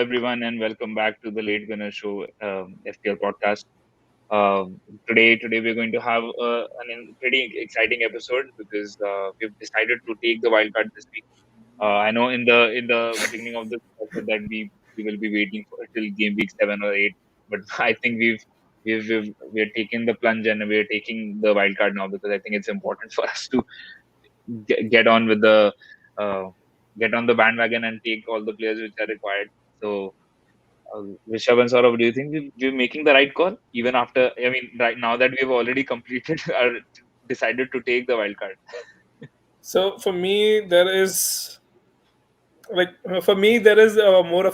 everyone, and welcome back to the Late Winner Show FPL podcast. Today we're going to have pretty exciting episode because we've decided to take the wild card this week. I know in the beginning of this episode that we will be waiting for till game week 7 or 8, but I think we're taking the plunge and we're taking the wild card now because I think it's important for us to get on with the uh, get on the bandwagon and take all the players which are required. So, Rishabh and Saurabh, do you think we're making the right call even after? I mean, right now that we've already completed or decided to take the wild card. So for me, there is more of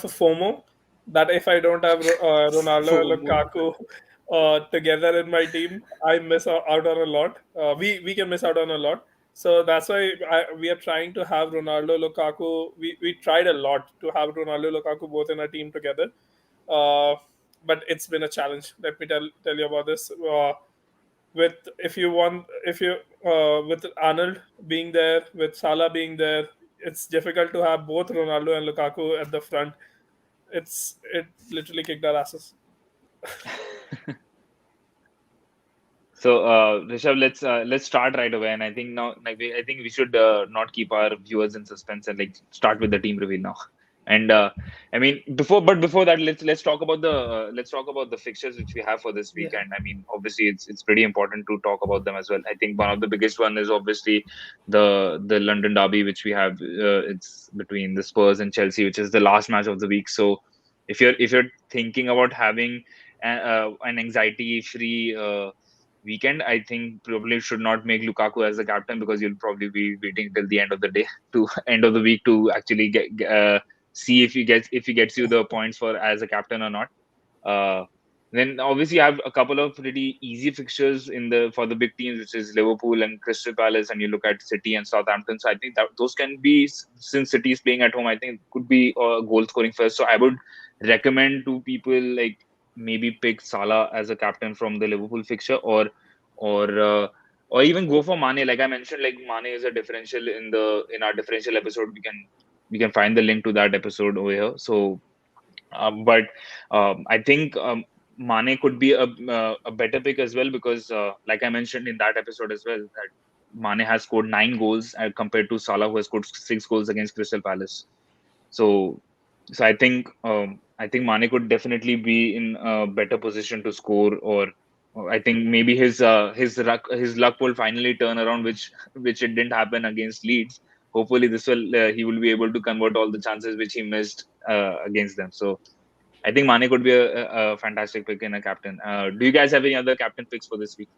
a FOMO that if I don't have Ronaldo and FOMO. Lukaku together in my team, I miss out on a lot. We can miss out on a lot. So that's why we are trying to have Ronaldo, Lukaku. We tried a lot to have Ronaldo, Lukaku both in our team together, uh, but it's been a challenge. Let me tell you about this. With Arnold being there, with Salah being there, it's difficult to have both Ronaldo and Lukaku at the front. It literally kicked our asses. So, Rishabh, let's start right away. And I think now, I think we should not keep our viewers in suspense and start with the team reveal now. And I mean, before that, let's talk about the fixtures which we have for this week. Yeah. And I mean, obviously, it's pretty important to talk about them as well. I think one of the biggest one is obviously the London derby, which we have. It's between the Spurs and Chelsea, which is the last match of the week. So, if you're thinking about having an anxiety-free weekend, I think probably should not make Lukaku as the captain because you'll probably be waiting till the end of the day to end of the week to actually see if he gets you the points for as a captain or not. Uh, then obviously you have a couple of pretty easy fixtures for the big teams, which is Liverpool and Crystal Palace, and you look at City and Southampton. So I think that those can be, since City is playing at home, I think could be goal scoring first. So I would recommend to people maybe pick Salah as a captain from the Liverpool fixture, or uh, or even go for Mane. Like I mentioned, like Mane is a differential in our differential episode. We can find the link to that episode over here. So, but I think Mane could be a better pick as well because, like I mentioned in that episode as well, that Mane has scored 9 goals compared to Salah, who has scored 6 goals against Crystal Palace. So, so I think Mane could definitely be in a better position to score, or I think maybe his luck will finally turn around, which it didn't happen against Leeds. Hopefully, he will be able to convert all the chances which he missed against them. So I think Mane could be a fantastic pick in a captain. Do you guys have any other captain picks for this week?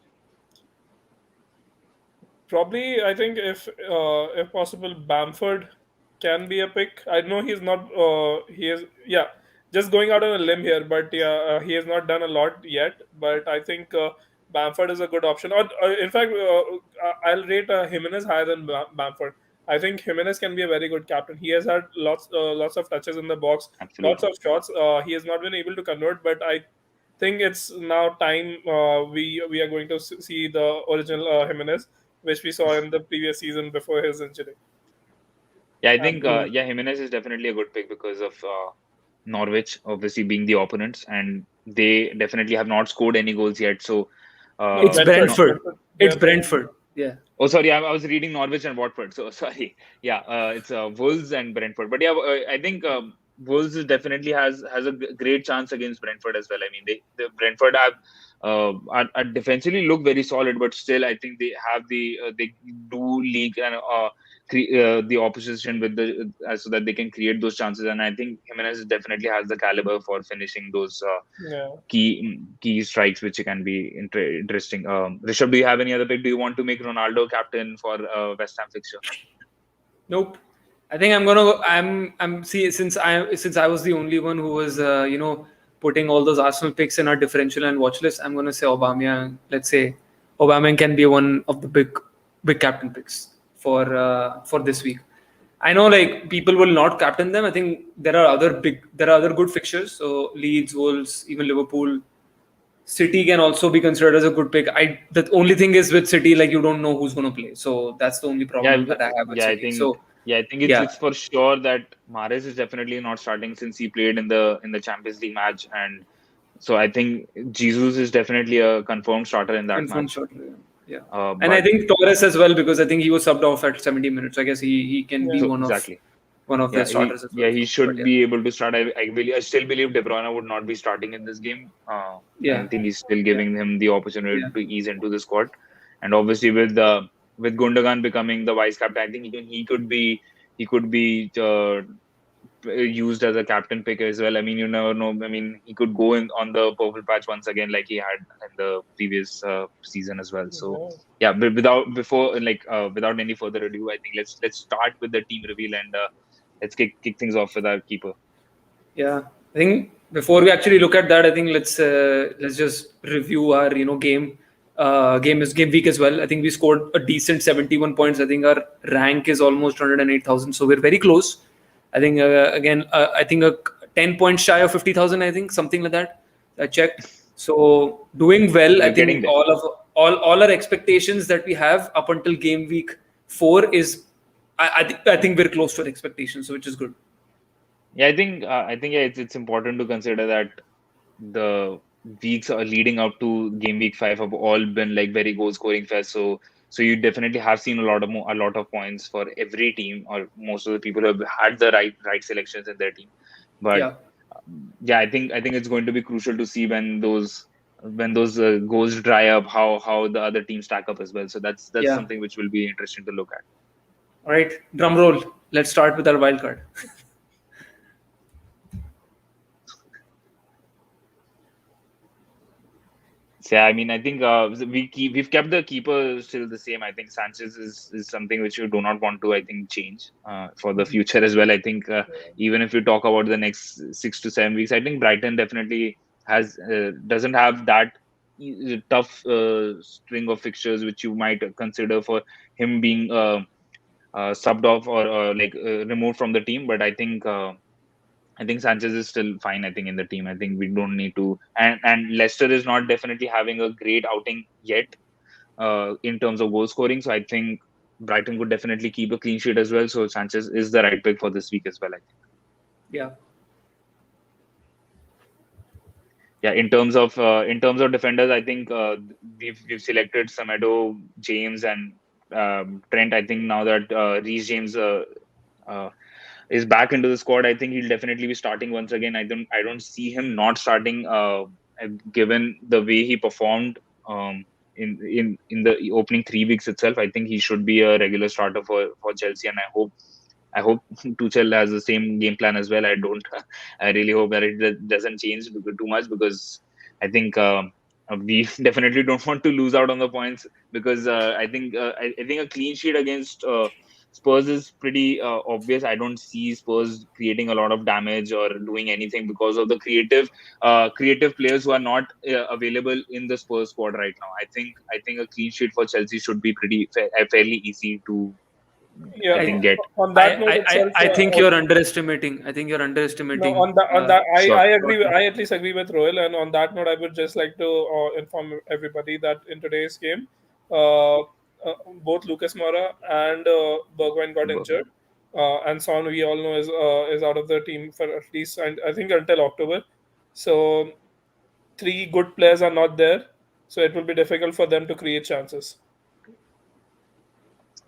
Probably, I think if possible, Bamford can be a pick. I know he's not. He is, yeah. Just going out on a limb here, but yeah, he has not done a lot yet. But I think Bamford is a good option. Or in fact, I'll rate Jimenez higher than Bamford. I think Jimenez can be a very good captain. He has had lots of touches in the box, lots Absolutely. of shots. He has not been able to convert, but I think it's now time we are going to see the original Jimenez, which we saw in the previous season before his injury. Yeah, I think Yeah. Jimenez is definitely a good pick because of Norwich obviously being the opponents, and they definitely have not scored any goals yet. So No, It's Brentford. They It's are Brentford. Yeah. oh, sorry, I was reading Norwich and Watford. So sorry. Yeah, it's Wolves and Brentford. But yeah, I think Wolves definitely has a great chance against Brentford as well. I mean, the Brentford are defensively look very solid, but still, I think they do leak and the opposition with so that they can create those chances. And I think Jimenez definitely has the caliber for finishing those yeah. key strikes, which can be interesting. Rishabh, do you have any other pick? Do you want to make Ronaldo captain for West Ham fixture? Nope. I think I'm gonna go. I'm see since I was the only one who was putting all those Arsenal picks in our differential and watch list. I'm gonna say Aubameyang. Let's say Aubameyang can be one of the big captain picks for this week. I know like people will not captain them. I think there are other good fixtures. So Leeds, Wolves, even Liverpool. City can also be considered as a good pick. The only thing is with City, like you don't know who's going to play, so that's the only problem that I have with I City. think So Yeah, I think Yeah, it's for sure that Mahrez is definitely not starting since he played in the Champions League match, and so I think Jesus is definitely a confirmed starter in that confirmed match. shot. Yeah, and I But think Torres as well, because I think he was subbed off at 70 minutes. I guess he can be Yeah. so exactly. one of the Yeah, starters as well. he But should yeah, be able to start. I still believe De Bruyne would not be starting in this game. I yeah, think he's still yeah, giving him the opportunity yeah, to ease into the squad, and obviously with Gundogan becoming the vice captain, I think he could be used as a captain pick as well. I mean, you never know. I mean, he could go in on the purple patch once again, like he had in the previous season as well. So, Yeah. yeah, but without any further ado, I think let's start with the team reveal and let's kick things off with our keeper. yeah. I think before we actually look at that, I think let's just review our game week as well. I think we scored a decent 71 points. I think our rank is almost 108,000, so we're very close. I think I think a 10 points shy of 50,000. I think something like that. I checked. So doing well. I We're getting think there. all our expectations that we have up until game week 4 is I think we're close to our expectations, so which is good. Yeah, I think it's important to consider that the weeks are leading up to game week 5 have all been like very goal scoring fest. So you definitely have seen a lot of points for every team, or most of the people who have had the right selections in their team. But Yeah. yeah, I think it's going to be crucial to see when those goals dry up, how the other teams stack up as well. So that's Yeah. something which will be interesting to look at. All right. Drum roll. Let's start with our wild card. So yeah, I mean, I think we've kept the keeper still the same. I think Sanchez is something which you do not want to, I think, change for the future as well. I think even if you talk about the next 6 to 7 weeks, I think Brighton definitely has doesn't have that tough string of fixtures which you might consider for him being subbed off or removed from the team. But I think Sanchez is still fine. I think in the team, I think we don't need to. And Leicester is not definitely having a great outing yet in terms of goal scoring. So I think Brighton could definitely keep a clean sheet as well. So Sanchez is the right pick for this week as well, I think. Yeah. Yeah, in terms of defenders, I think we've selected Semedo, James, and Trent. I think now that Reece James uh, is back into the squad, I think he'll definitely be starting once again. I don't see him not starting, given the way he performed in the opening 3 weeks itself. I think he should be a regular starter for Chelsea, and I hope Tuchel has the same game plan as well. I really hope that it doesn't change too much, because I think we definitely don't want to lose out on the points, because I think a clean sheet against Spurs is pretty obvious. I don't see Spurs creating a lot of damage or doing anything because of the creative players who are not available in the Spurs squad right now. I think a clean sheet for Chelsea should be fairly easy to, I Yeah. I, think, get. On I, that note I, itself, I think you're underestimating. I think you're no, underestimating. on that, I Sure. agree. I at least agree with Royal. And on that note, I would just like to inform everybody that in today's game, uh, both Lucas Moura and Bergwijn got injured, and Son, we all know, is out of the team for at least, and I think until October. So three good players are not there, so it will be difficult for them to create chances.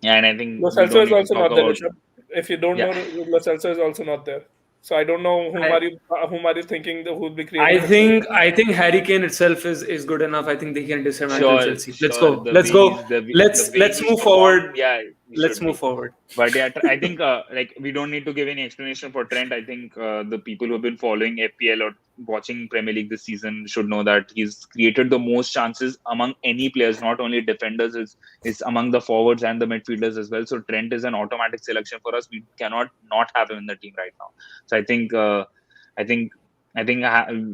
Yeah, and I think Lo we Celso don't is need to also talk not there, about. Rishabh. If you don't Yeah, know, Lo Celso is also not there. So I don't know I, whom are you thinking who will be I creating the chances. think I think Harry Kane itself is good enough. I think they can dismantle sure, Chelsea. Let's sure. go. Let's go. The way Let's he's move performed, forward. yeah, he Let's should move be. forward. But yeah, I think like we don't need to give any explanation for Trent. I think the people who've been following FPL or watching Premier League this season should know that he's created the most chances among any players, not only defenders, is among the forwards and the midfielders as well. So Trent is an automatic selection for us. We cannot not have him in the team right now. So I think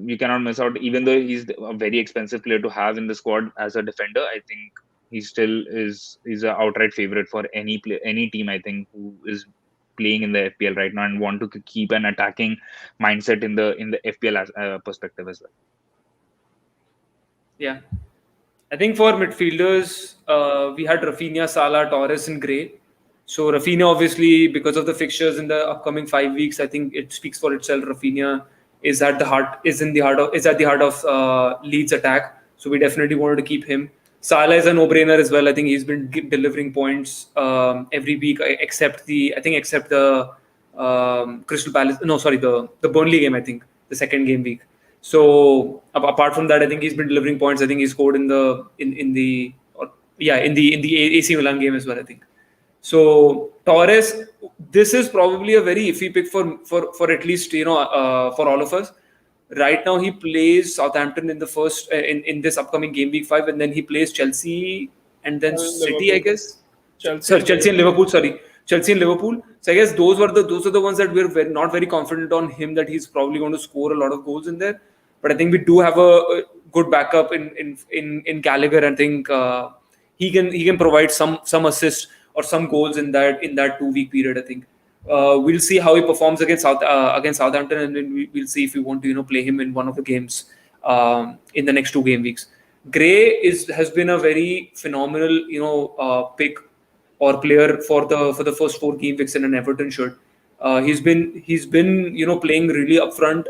you cannot miss out. Even though he's a very expensive player to have in the squad as a defender, I think he still is an outright favorite for any team, I think, who is playing in the FPL right now and want to keep an attacking mindset in the FPL perspective as well. Yeah. I think for midfielders, we had Rafinha, Salah, Torres, and Gray. So Rafinha, obviously, because of the fixtures in the upcoming 5 weeks, I think it speaks for itself. Rafinha is at the heart, is at the heart of Leeds attack. So we definitely wanted to keep him. Salah is a no-brainer as well. I think he's been delivering points every week, except the Crystal Palace. No, sorry, the Burnley game. I think the second game week. So apart from that, I think he's been delivering points. I think he scored in the AC Milan game as well, I think. So Torres, this is probably a very iffy pick for at least for all of us. Right now, he plays Southampton in the first in this upcoming game week 5, and then he plays Chelsea and then City, I guess. Chelsea and Liverpool. Sorry, Chelsea and Liverpool. So I guess those are the ones that we're not very confident on him that he's probably going to score a lot of goals in there. But I think we do have a good backup in Gallagher. I think he can provide some assist or some goals in that 2-week period. I think we'll see how he performs against Southampton, and then we'll see if we want to play him in one of the games in the next 2 game weeks. Gray has been a very phenomenal pick or player for the first 4 game weeks in an Everton shirt. He's been playing really upfront.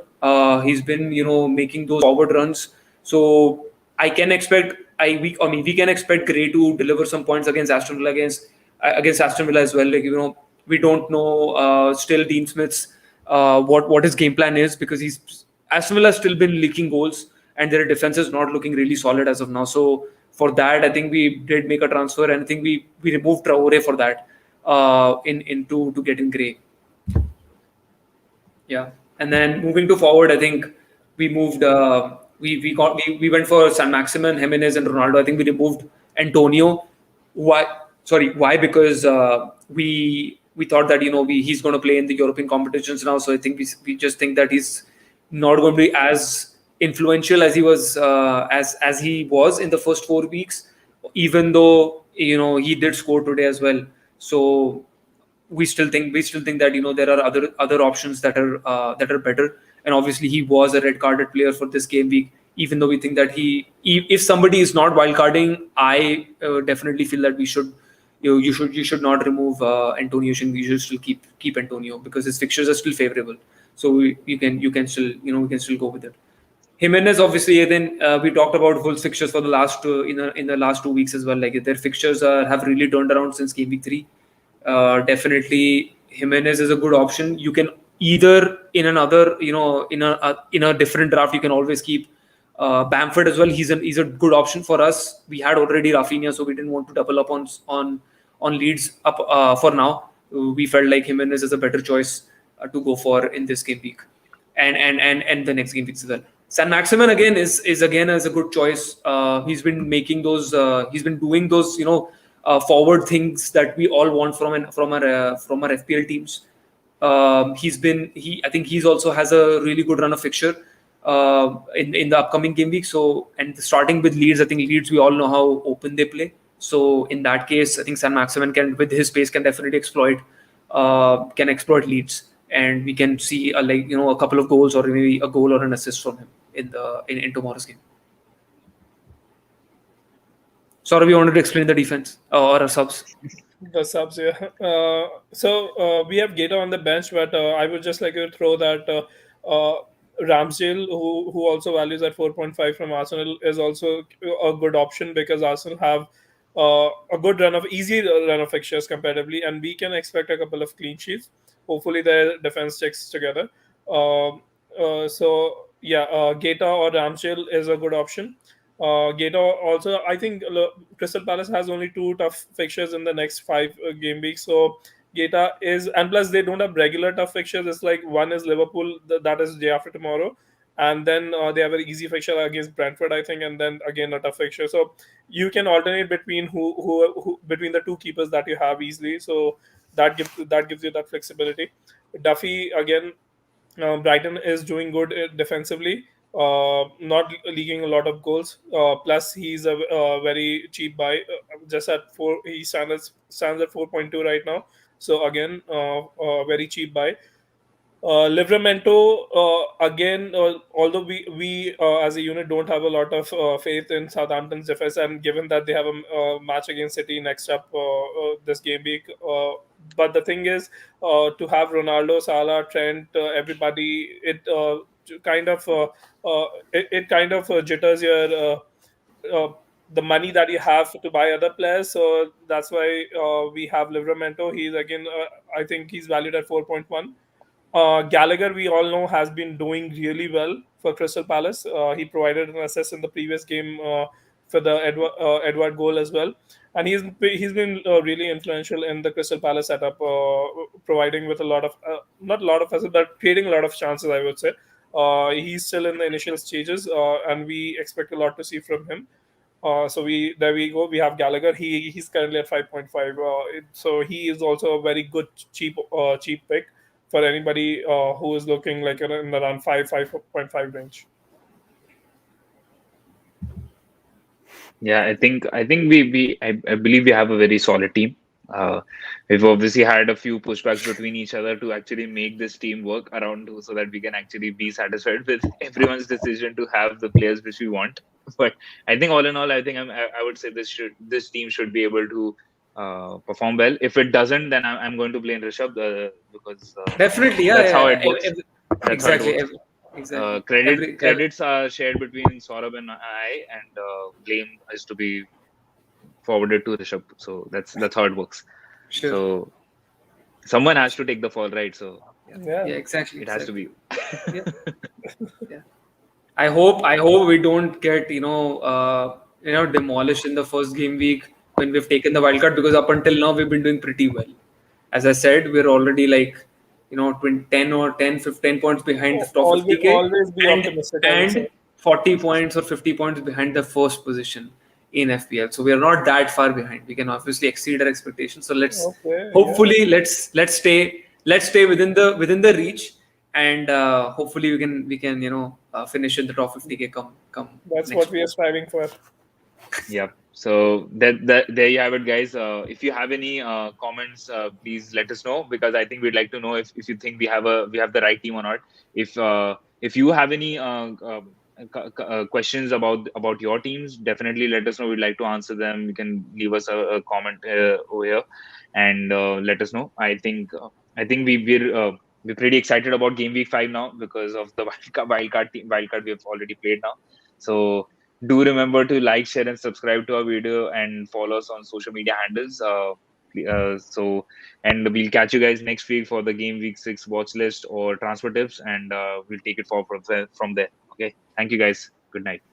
He's been making those forward runs. So I can expect we can expect Gray to deliver some points against Aston Villa as well. Like we don't know still Dean Smith's what his game plan is, because Aston Villa has still been leaking goals and their defense is not looking really solid as of now. So for that, I think we did make a transfer, and I think we removed 𝗕𝗏𝗪 for that to get in Gray. Yeah, and then moving to forward, I think we moved. We went for Saint-Maximin, Jimenez, and Ronaldo. I think we removed Antonio. Why? Why? Because we thought that he's going to play in the European competitions now. So I think we just think that he's not going to be as influential as he was as he was in the first 4 weeks, even though he did score today as well. So we still think that there are other options that are better. And obviously he was a red carded player for this game week. Even though we think that if somebody is not wildcarding, I definitely feel that you should not remove Antonio. You should still keep Antonio, because his fixtures are still favorable. So you can still go with it. Jimenez, obviously, then we talked about Wolves fixtures for the last in the last 2 weeks as well. Like their fixtures have really turned around since game week 3. Definitely Jimenez is a good option. You can either in a different draft, you can always keep Bamford as well. He's a good option for us. We had already Rafinha, so we didn't want to double up on Leeds up for now. We felt like Jimenez is a better choice to go for in this game week and the next game weeks as well. Saint-Maximin again is a good choice. He's been making those. He's been doing those forward things that we all want from our FPL teams. I think he's also has a really good run of fixture in the upcoming game week. So, and starting with Leeds, I think Leeds, we all know how open they play. So in that case, I think Saint-Maximin with his pace can definitely exploit Leeds, and we can see a couple of goals or maybe a goal or an assist from him in tomorrow's game. Sorry, we wanted to explain the defense or our subs. The subs, yeah. So we have Gseta on the bench, but I would just like to throw that Ramsdale, who also values at 4.5 from Arsenal, is also a good option, because Arsenal have a good easy run of fixtures comparatively, and we can expect a couple of clean sheets. Hopefully their defense sticks together. So yeah, Gseta or Ramsdale is a good option. Gseta also, I think Crystal Palace has only 2 tough fixtures in the next 5 game weeks. So Gseta is, and plus they don't have regular tough fixtures. It's like one is Liverpool, that is day after tomorrow, and then they have an easy fixture against Brentford, I think, and then again a tough fixture. So you can alternate between who between the 2 keepers that you have easily. So that gives you that flexibility. Duffy again. Brighton is doing good defensively, not leaking a lot of goals. Plus, he's a very cheap buy. Just at 4, he stands at 4.2 right now. So again, very cheap buy. Livramento, again, although we as a unit don't have a lot of faith in Southampton's defense, and given that they have a match against City next up this game week, but the thing is, to have Ronaldo, Salah, Trent, everybody, it kind of jitters your the money that you have to buy other players. So that's why we have Livramento. He's again, I think he's valued at 4.1. Gallagher, we all know, has been doing really well for Crystal Palace. He provided an assist in the previous game for the Edward goal as well, and he's been really influential in the Crystal Palace setup, providing with a lot of not a lot of assists, but creating a lot of chances, I would say. He's still in the initial stages, and we expect a lot to see from him. So there we go. We have Gallagher. He's currently at 5.5. So he is also a very good cheap pick for anybody who is looking like in around 5.5 range. Yeah, I think I believe we have a very solid team. We've obviously had a few pushbacks between each other to actually make this team work around so that we can actually be satisfied with everyone's decision to have the players which we want. But I think all in all, I think I would say this team should be able to perform well. If it doesn't, then I'm going to blame 𝗕𝗲𝗓 because Definitely, yeah, that's how yeah, it works. That's exactly, how it works. exactly. Credits are shared between 𝗬𝗏 and I, and blame is to be forwarded to 𝗕𝗲𝗓. So that's how it works. Sure. So someone has to take the fall, right? So Yeah, exactly. It has to be. Yeah. Yeah. I hope we don't get demolished in the first game week when we've taken the wildcard, because up until now we've been doing pretty well. As I said, we're already 10 or 10, 15 points behind the top 50K, always be optimistic, I would and say. 40 points or 50 points behind the first position in FPL. So we are not that far behind. We can obviously exceed our expectations. So let's stay within the reach, and hopefully we can finish in the top 50K come. That's what we are striving for. Yep. So that there you have it, guys. If you have any comments, please let us know, because I think we'd like to know if you think we have the right team or not. If you have any questions about your teams, definitely let us know. We'd like to answer them. You can leave us a comment over here and let us know. I think we're pretty excited about game week 5 now because of the wildcard we have already played now. So do remember to like, share, and subscribe to our video and follow us on social media handles. And we'll catch you guys next week for the game week 6 watch list or transfer tips, and we'll take it forward from there. Okay. Thank you guys. Good night.